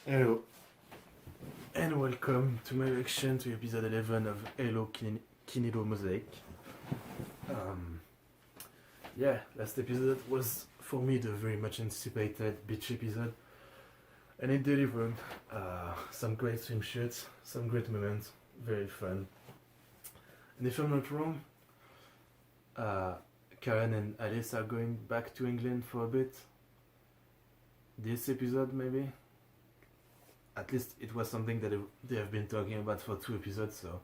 Hello, and welcome to my reaction to episode 11 of Kiniro Mosaic. Um, last episode was for me the very much anticipated beach episode, and it delivered some great swim shots, some great moments, very fun. And if I'm not wrong, Karen and Alice are going back to England for a bit. This episode, maybe? At least it was something that they have been talking about for 2 episodes, so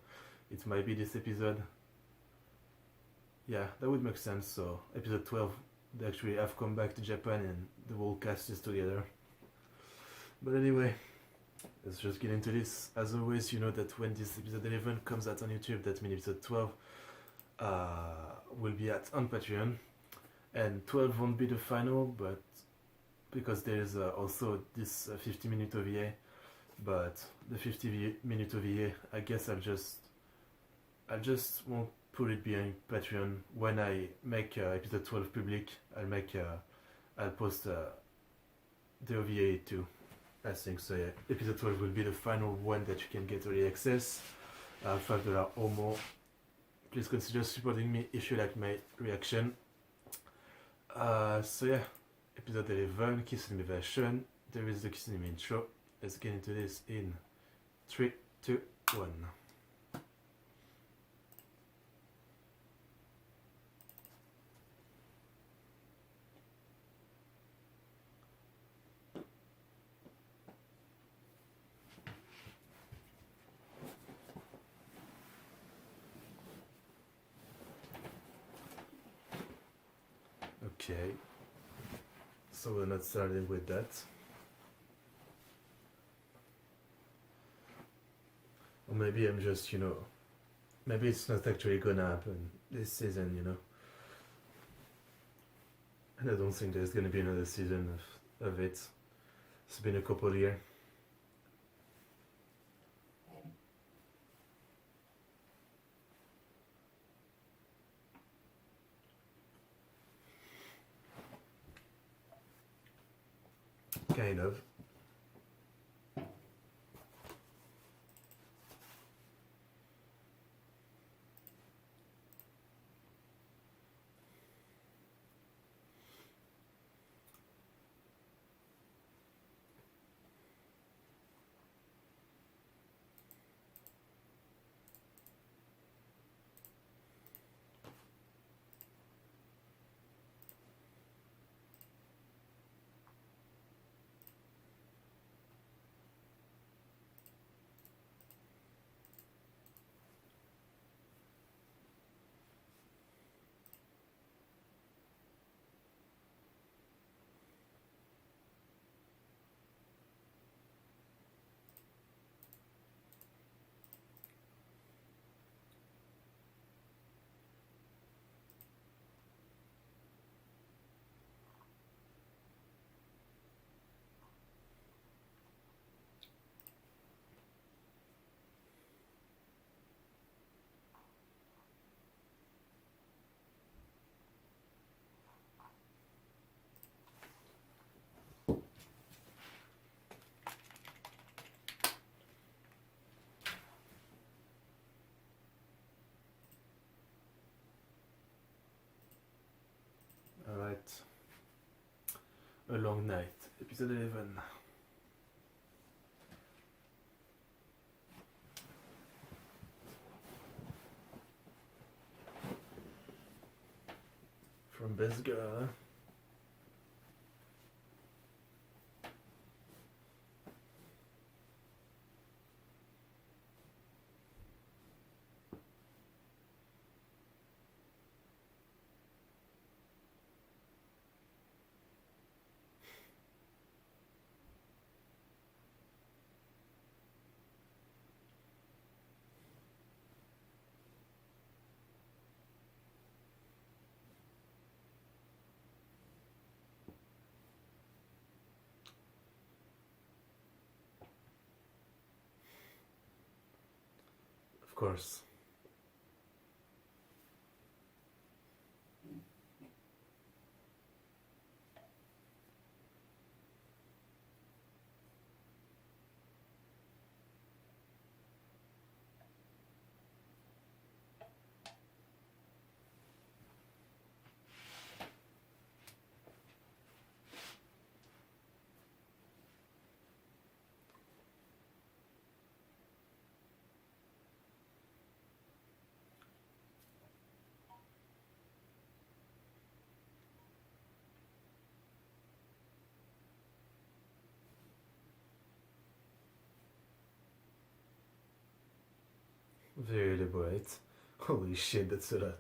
it might be this episode. Yeah, that would make sense. So, episode 12, they actually have come back to Japan and the whole cast is together. But anyway, let's just get into this. As always, you know that when this episode 11 comes out on YouTube, that means episode 12 will be on Patreon. And 12 won't be the final, but because there's also this 50-minute OVA. But the 50-minute OVA, I guess I just won't put it behind Patreon. When I make episode 12 public, I'll post the OVA too. I think so. Yeah, episode 12 will be the final one that you can get early access, $5 or more. Please consider supporting me if you like my reaction. So yeah, episode 11, Kiss Anime version. There is the Kiss Anime intro. Let's get into this in 3, 2, 1. Okay, so we're not starting with that. Or maybe I'm just, maybe it's not actually gonna happen this season. And I don't think there's gonna be another season of it. It's been a couple years. Kind of. Alright. A Long Night, episode 11. From Best Girl. Of course. Very elaborate. Holy shit, that's a lot.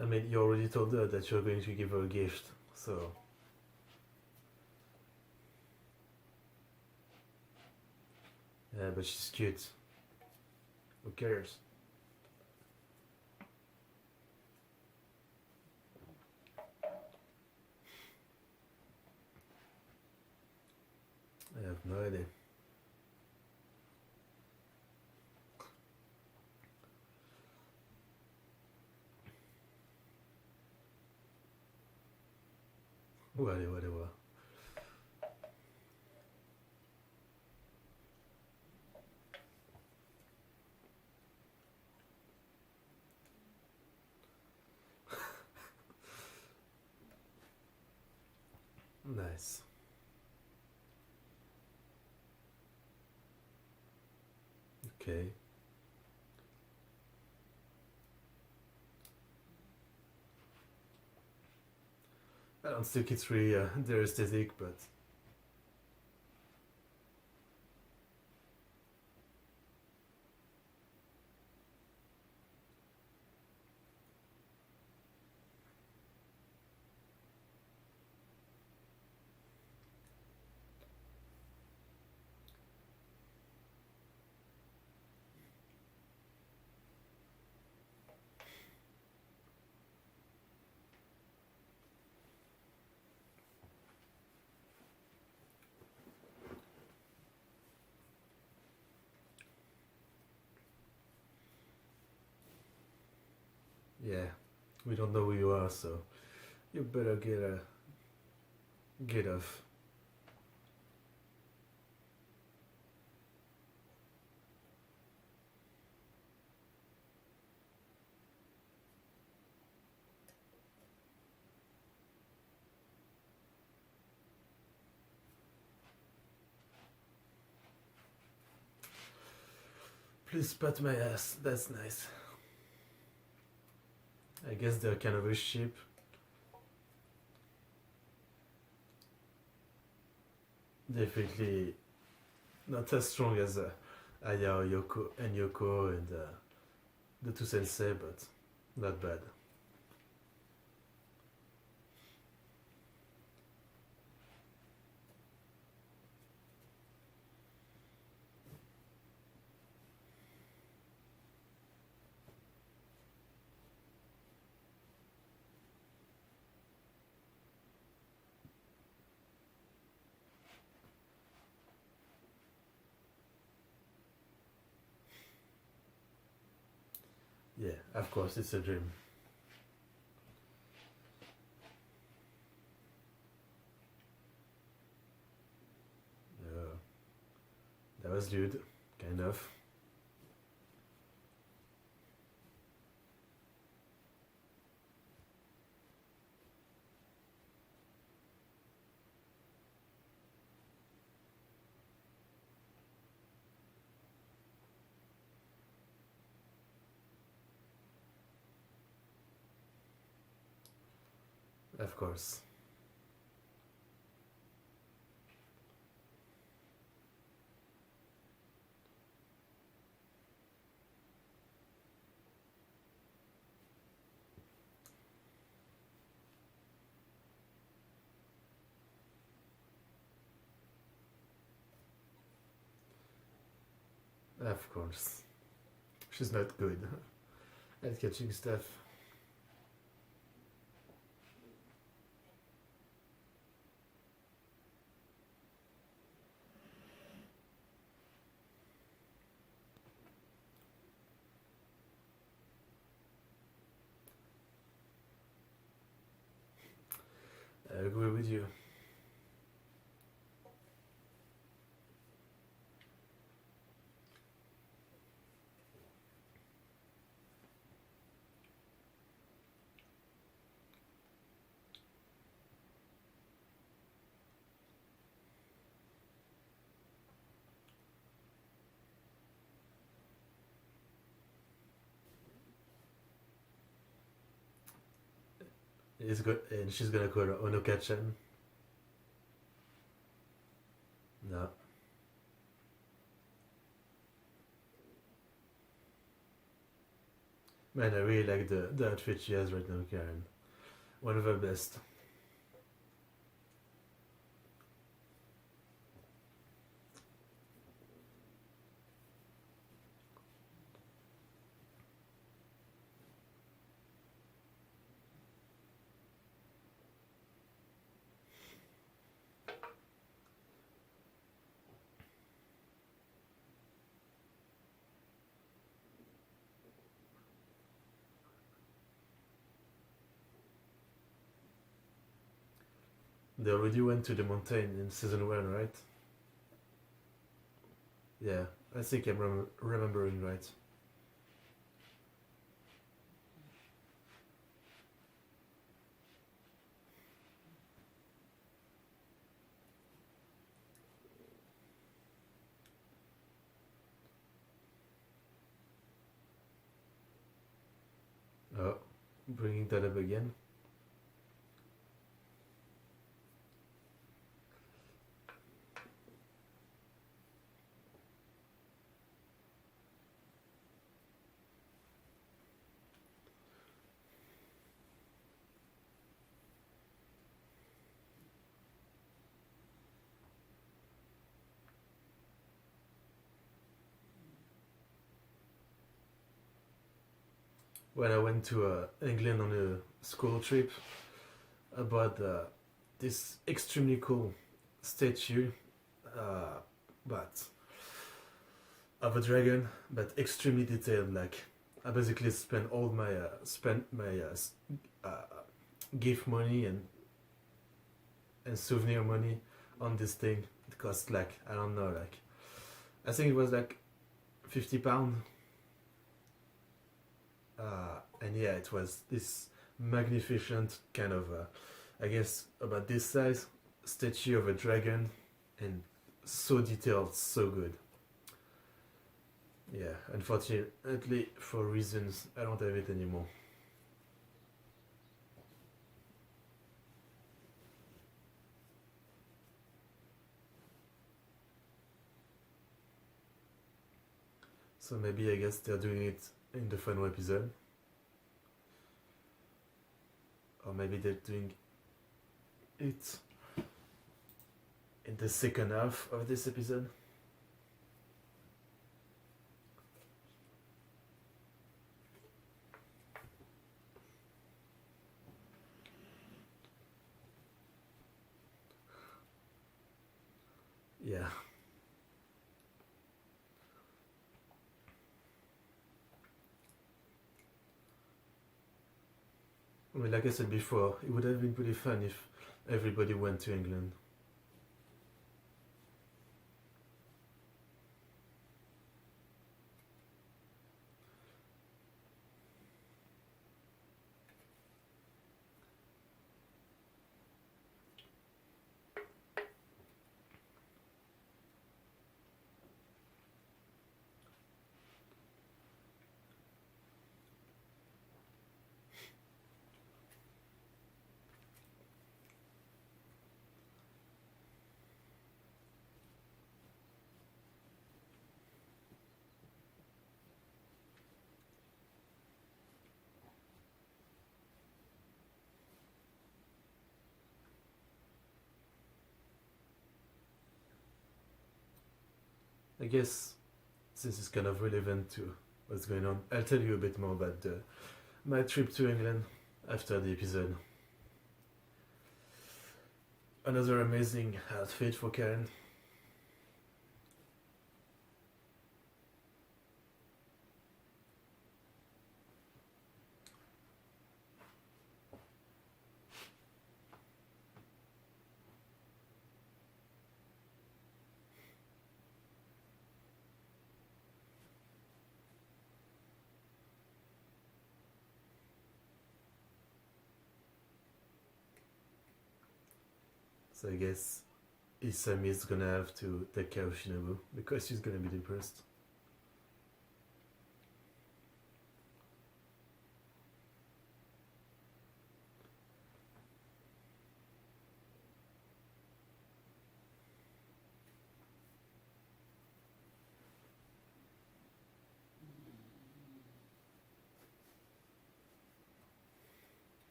I mean, you already told her that you're going to give her a gift, so. Yeah, but she's cute. Who cares? I have no idea. Whatever. Nice. Okay. I don't think it's really their aesthetic, but yeah, we don't know who you are, so you better get off. Please pat my ass. That's nice. I guess they're kind of a sheep. Definitely not as strong as Aya or Yoko and Yoko and the two sensei, but not bad. Yeah, of course, it's a dream. Uh, that was lewd, kind of. Of course. Of course. She's not good at catching stuff. I agree with you. and she's gonna call her Onoka-chan. No. Man, I really like the outfit she has right now, Karen. One of her best. They already went to the mountain in season 1, right? Yeah, I think I'm remembering right. Oh, bringing that up again. When I went to England on a school trip, I bought this extremely cool statue, uh, but of a dragon, but extremely detailed. Like I basically spent my gift money and souvenir money on this thing. It cost like I don't know, like I think it was like £50. And yeah, it was this magnificent kind of, I guess, about this size statue of a dragon, and so detailed, so good. Yeah, unfortunately, for reasons, I don't have it anymore. So maybe I guess they're doing it in the final episode. Or maybe they're doing it in the second half of this episode. Yeah. I mean, like I said before, it would have been pretty fun if everybody went to England. I guess since it's kind of relevant to what's going on, I'll tell you a bit more about my trip to England after the episode. Another amazing outfit for Karen. So I guess Isami is gonna have to take care of Shinobu because she's gonna be depressed.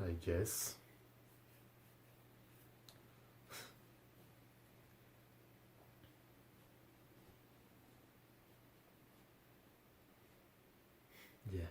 I guess. Yeah.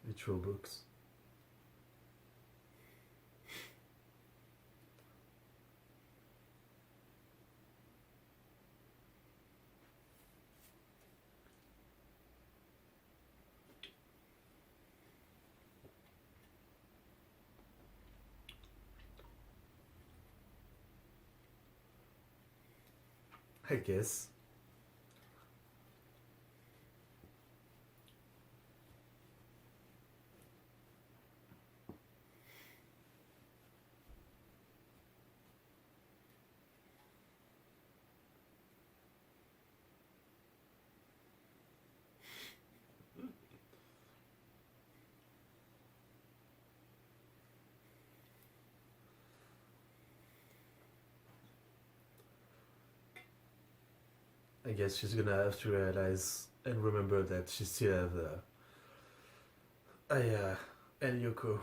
Ritual books. I guess. I guess she's gonna have to realize and remember that she still have Aya and Yoko,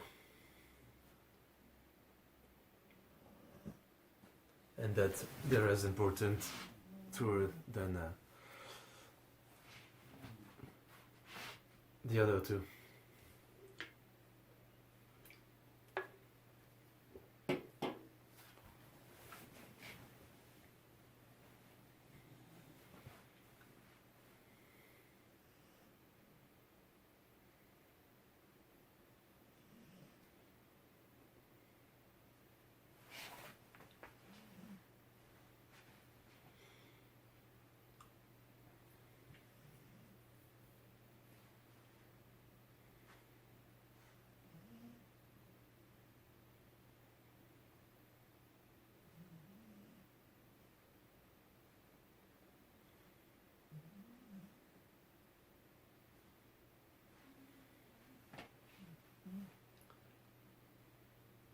and that they're as important to her than the other two.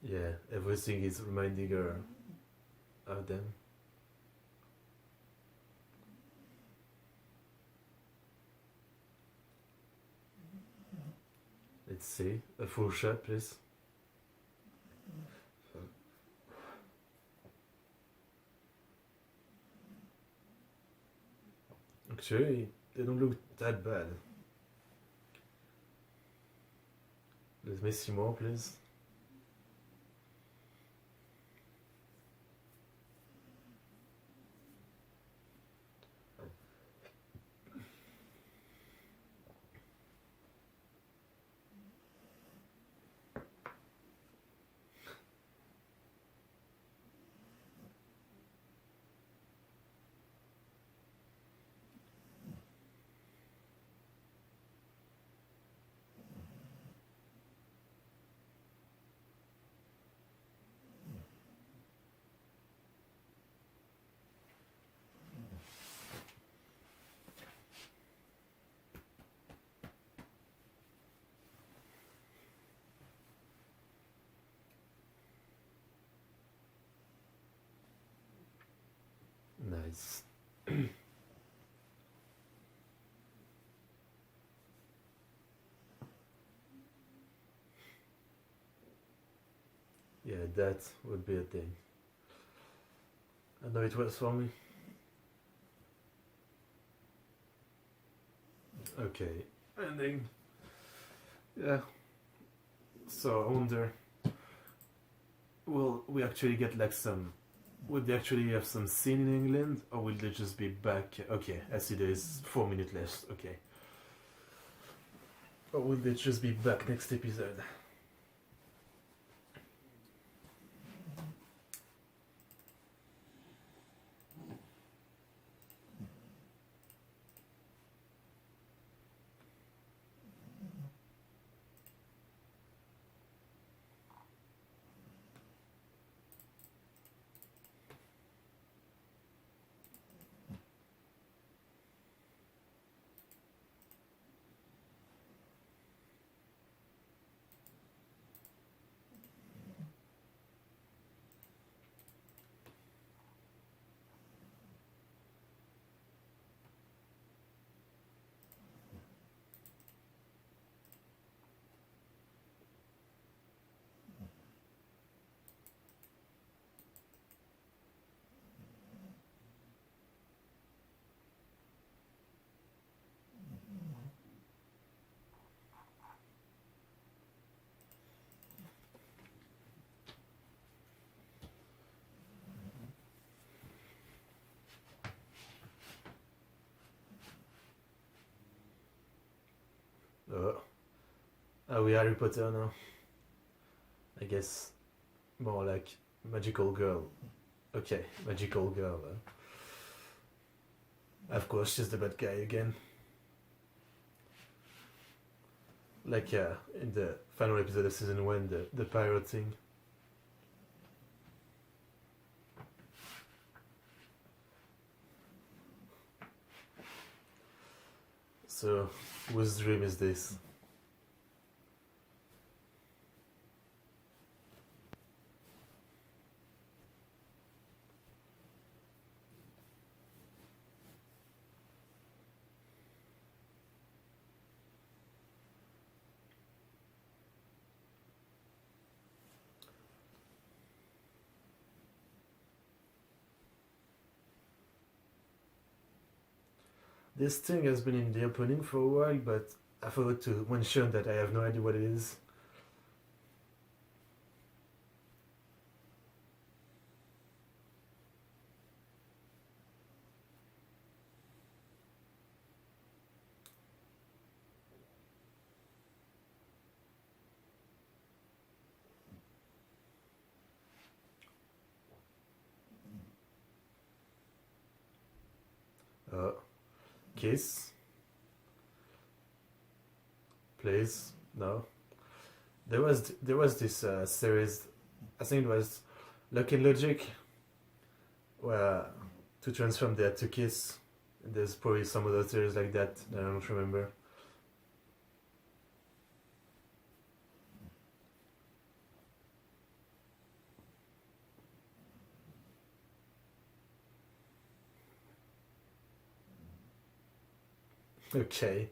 Yeah, everything is reminding her of them. Let's see, a full shot, please. Actually, they don't look that bad. Let me see more, please. Nice. Yeah, that would be a thing. I know it was for me. Okay, ending. Yeah. So I wonder, will we actually get like some? Would they actually have some scene in England, or will they just be back? Okay, I see there is 4 minutes left. Okay. Or will they just be back next episode? Oh, are we Harry Potter now? I guess more like magical girl. Okay, magical girl. Of course, she's the bad guy again. Like in the final episode of season 1, the pirate thing. So, whose dream is this? This thing has been in the opening for a while, but I forgot to mention that I have no idea what it is. Uh, Kiss? Please? No? There was this series, I think it was Luck and Logic, where to transform they had to kiss. There's probably some other series like that I don't remember. Okay.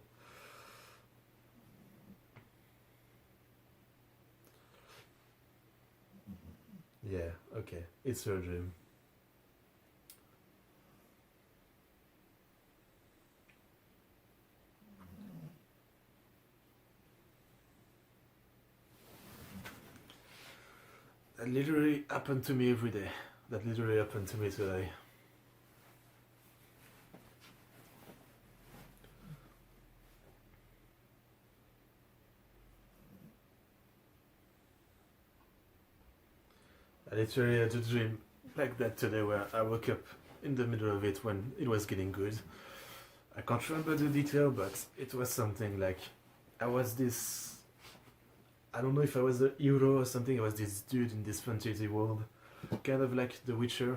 Yeah, okay. It's your dream. That literally happened to me every day. That literally happened to me today. I literally had a dream like that today where I woke up in the middle of it when it was getting good. I can't remember the detail, but it was something like I was this. I don't know if I was a hero or something. I was this dude in this fantasy world, kind of like The Witcher,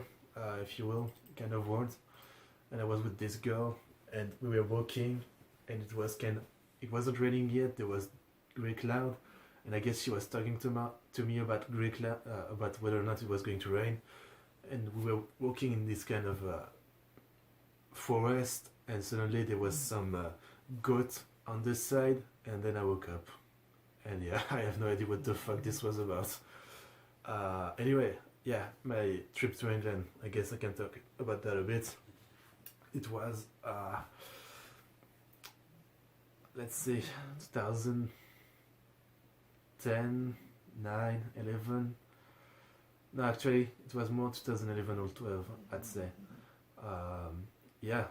if you will, kind of world. And I was with this girl, and we were walking, and it wasn't raining yet. There was grey cloud, and I guess she was talking to me about grey cloud, about whether or not it was going to rain. And we were walking in this kind of forest, and suddenly there was some goat on the side, and then I woke up. And yeah, I have no idea what the fuck this was about. Anyway, yeah, my trip to England, I guess I can talk about that a bit. It was, let's see, 2000. 10, 9, 11. No, actually, it was more 2011 or 12, I'd say. Yeah,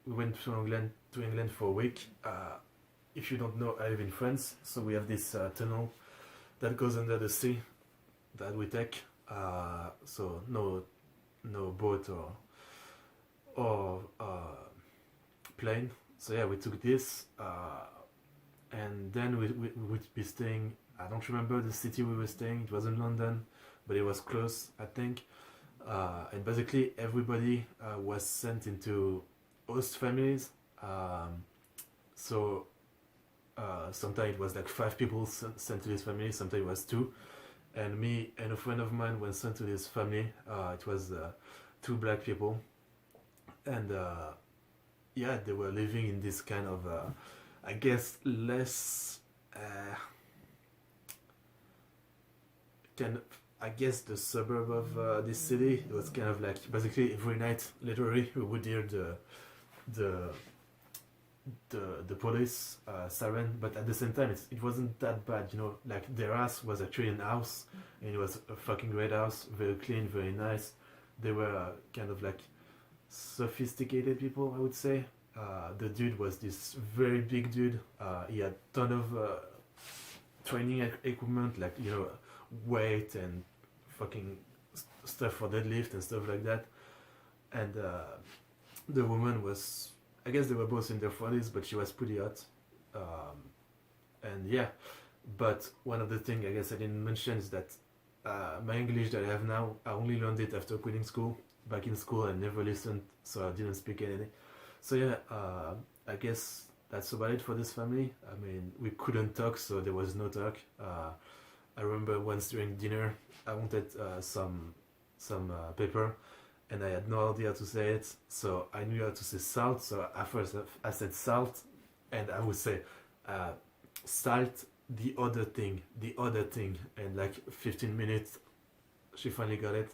we went to England for a week. If you don't know, I live in France, so we have this tunnel that goes under the sea that we take. So no boat or plane. So yeah, we took this, and then we would be staying. I don't remember the city we were staying. It wasn't London, but it was close, I think. And basically, everybody was sent into host families. So sometimes it was like 5 people sent to this family. Sometimes it was 2. And me and a friend of mine were sent to this family. It was 2 black people, and yeah, they were living in this kind of, I guess, less. Kind of, I guess, the suburb of this city. It was kind of like basically every night, literally, we would hear the the police siren, but at the same time, it wasn't that bad, you know. Like their house was actually an house, and it was a fucking great house, very clean, very nice. They were kind of like sophisticated people, I would say. The dude was this very big dude. He had ton of training equipment, like, you know, weight and fucking stuff for deadlift and stuff like that. And the woman was, I guess they were both in their 40s, but she was pretty hot. And yeah, but one of the things I guess I didn't mention is that my English that I have now, I only learned it after quitting school. Back in school, I never listened, so I didn't speak anything. So yeah, I guess that's about it for this family. I mean, we couldn't talk, so there was no talk. I remember once during dinner, I wanted some pepper, and I had no idea how to say it, so I knew how to say salt. So at first I said salt, and I would say salt, the other thing, and like 15 minutes, she finally got it.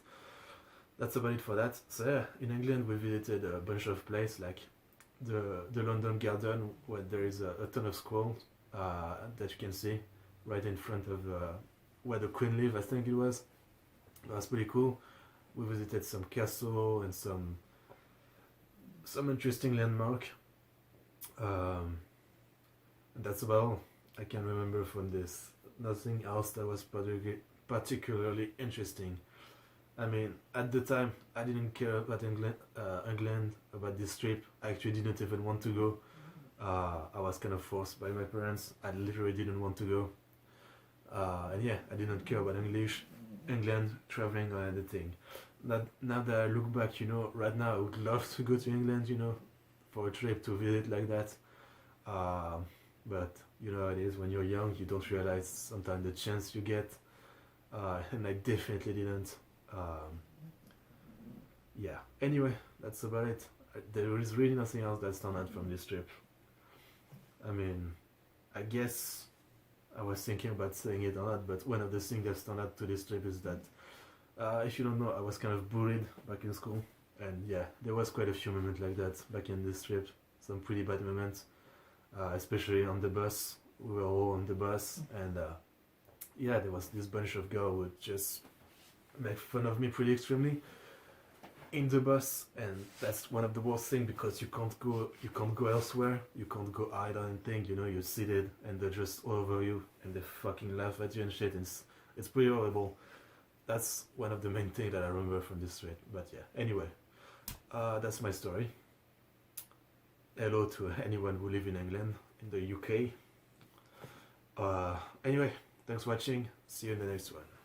That's about it for that. So yeah, in England we visited a bunch of places like the London Garden, where there is a ton of squirrels that you can see right in front of where the Queen lived, I think it was. That was pretty cool. We visited some castle and some interesting landmark. And that's about all I can remember from this. Nothing else that was particularly interesting. I mean, at the time, I didn't care about England, about this trip. I actually didn't even want to go. I was kind of forced by my parents. I literally didn't want to go. And yeah, I didn't care about England, traveling or anything. Now that I look back, you know, right now I would love to go to England, you know, for a trip to visit like that. But you know how it is when you're young, you don't realize sometimes the chance you get. And I definitely didn't. Yeah, anyway, that's about it. There is really nothing else that stand out from this trip. I mean, I guess I was thinking about saying it or not, but one of the things that stand out to this trip is that if you don't know, I was kind of bullied back in school, and yeah, there was quite a few moments like that back in this trip. Some pretty bad moments, especially on the bus. We were all on the bus, and yeah, there was this bunch of girls who would just make fun of me pretty extremely in the bus, and that's one of the worst things, because you can't go elsewhere, you can't go hide or anything, you know. You're seated and they're just all over you and they fucking laugh at you and shit, and it's pretty horrible. That's one of the main things that I remember from this trip. But yeah, anyway, that's my story. Hello to anyone who live in England, in the UK. Anyway, thanks for watching, see you in the next one.